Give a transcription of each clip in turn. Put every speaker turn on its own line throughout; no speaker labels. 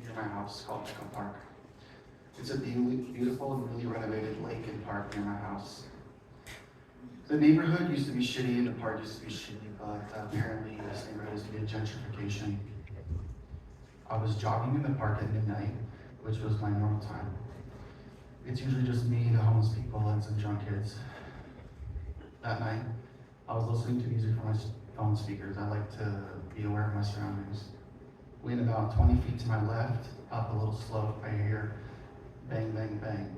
near my house called Echo Park. It's a beautiful and newly renovated lake and park near my house. The neighborhood used to be shitty and the park used to be shitty, but apparently this neighborhood is via gentrification. I was jogging in the park at midnight, which was my normal time. It's usually just me, the homeless people, and some drunk kids. That night, I was listening to music from my phone speakers. I like to be aware of my surroundings. Went about 20 feet to my left, up a little slope, I hear bang, bang, bang.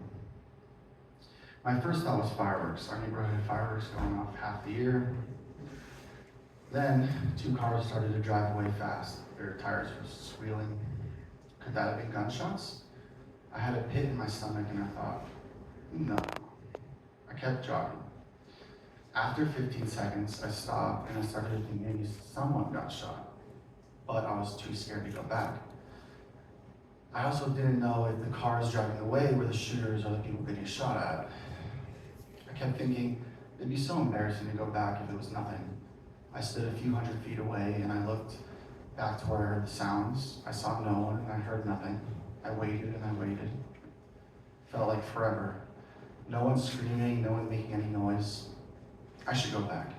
My first thought was fireworks. Our neighborhood had fireworks going off half the year. Then, two cars started to drive away fast. Their tires were squealing. Could that have been gunshots? I had a pit in my stomach and I thought, no. I kept jogging. After 15 seconds, I stopped and I started to think maybe someone got shot, but I was too scared to go back. I also didn't know if the cars driving away were the shooters or the people getting shot at. I kept thinking, it'd be so embarrassing to go back if it was nothing. I stood a few hundred feet away and I looked back to where I heard the sounds. I saw no one and I heard nothing. I waited and I waited. Felt like forever. No one screaming, no one making any noise. I should go back.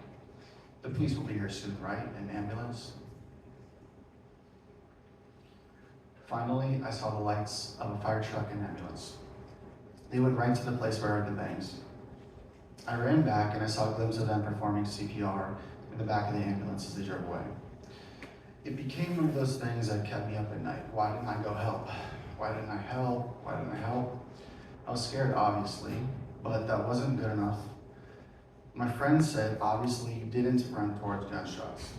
The police will be here soon, right? An ambulance? Finally, I saw the lights of a fire truck and ambulance. They went right to the place where I heard the bangs. I ran back and I saw a glimpse of them performing CPR in the back of the ambulance as they drove away. It became one of those things that kept me up at night. Why didn't I go help? Why didn't I help? Why didn't I help? I was scared, obviously, but that wasn't good enough. My friend said, obviously you didn't run towards gunshots.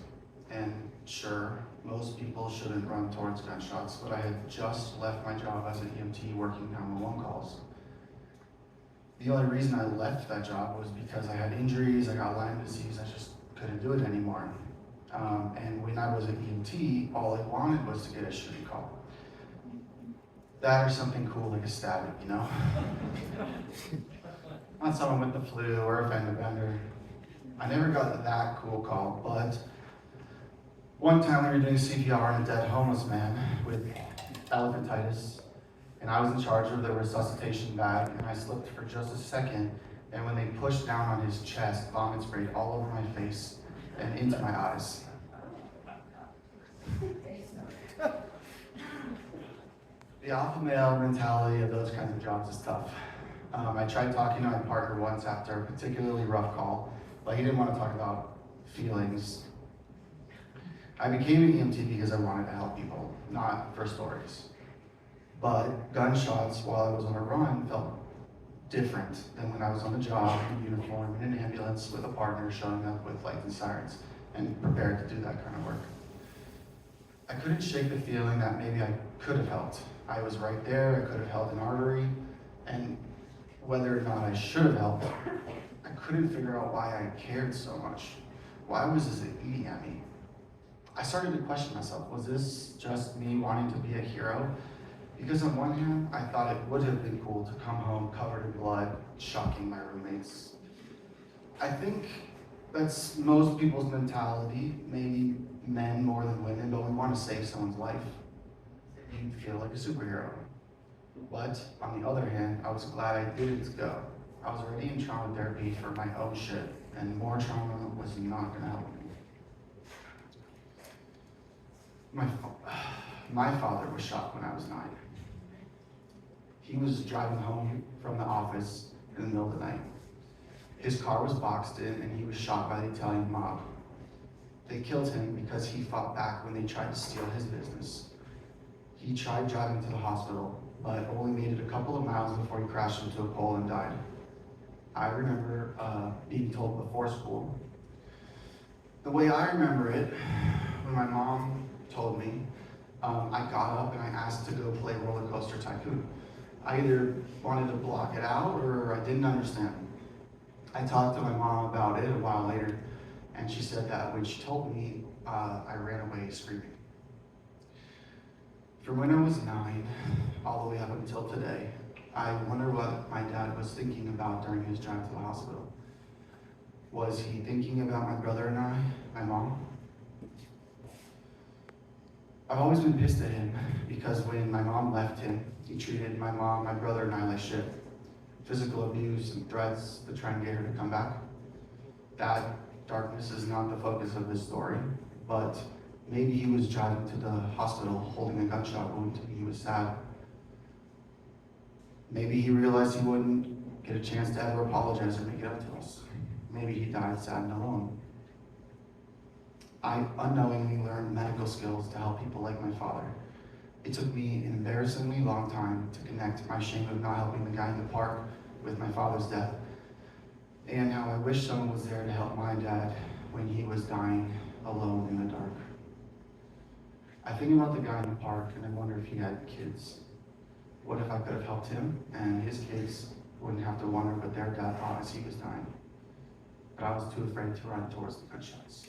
And sure, most people shouldn't run towards gunshots, but I had just left my job as an EMT working 911 calls. The only reason I left that job was because I had injuries, I got Lyme disease, I just couldn't do it anymore. And when I was an EMT, all I wanted was to get a shooting call. That or something cool like a stabbing, you know? Not someone with the flu or a fender bender. I never got that cool call, but one time we were doing CPR on a dead homeless man with elephantitis, and I was in charge of the resuscitation bag, and I slipped for just a second, and when they pushed down on his chest, vomit sprayed all over my face and into my eyes. The alpha male mentality of those kinds of jobs is tough. I tried talking to my partner once after a particularly rough call, but he didn't want to talk about feelings. I became an EMT because I wanted to help people, not for stories. But gunshots while I was on a run felt different than when I was on the job in uniform in an ambulance with a partner showing up with lights and sirens and prepared to do that kind of work. I couldn't shake the feeling that maybe I could have helped. I was right there, I could have held an artery, and whether or not I should have helped, I couldn't figure out why I cared so much. Why was this eating at me? I started to question myself, was this just me wanting to be a hero? Because on one hand, I thought it would have been cool to come home covered in blood, shocking my roommates. I think that's most people's mentality, maybe men more than women, but we want to save someone's life. You feel like a superhero. But on the other hand, I was glad I didn't go. I was already in trauma therapy for my own shit, and more trauma was not gonna help me. My father was shot when I was 9. He was driving home from the office in the middle of the night. His car was boxed in and he was shot by the Italian mob. They killed him because he fought back when they tried to steal his business. He tried driving to the hospital, but only made it a couple of miles before he crashed into a pole and died. I remember being told before school. The way I remember it, when my mom told me, I got up and I asked to go play Roller Coaster Tycoon. I either wanted to block it out or I didn't understand. I talked to my mom about it a while later, and she said that when she told me, I ran away screaming. From when I was 9, all the way up until today, I wonder what my dad was thinking about during his drive to the hospital. Was he thinking about my brother and I, my mom? I've always been pissed at him because when my mom left him, he treated my mom, my brother, and I like shit. Physical abuse and threats to try and get her to come back. That darkness is not the focus of this story, but maybe he was driving to the hospital holding a gunshot wound and he was sad. Maybe he realized he wouldn't get a chance to ever apologize or make it up to us. Maybe he died sad and alone. I unknowingly learned medical skills to help people like my father. It took me an embarrassingly long time to connect my shame of not helping the guy in the park with my father's death, and how I wish someone was there to help my dad when he was dying alone in the dark. I think about the guy in the park and I wonder if he had kids. What if I could have helped him and his kids wouldn't have to wonder what their dad thought as he was dying? But I was too afraid to run towards the gunshots.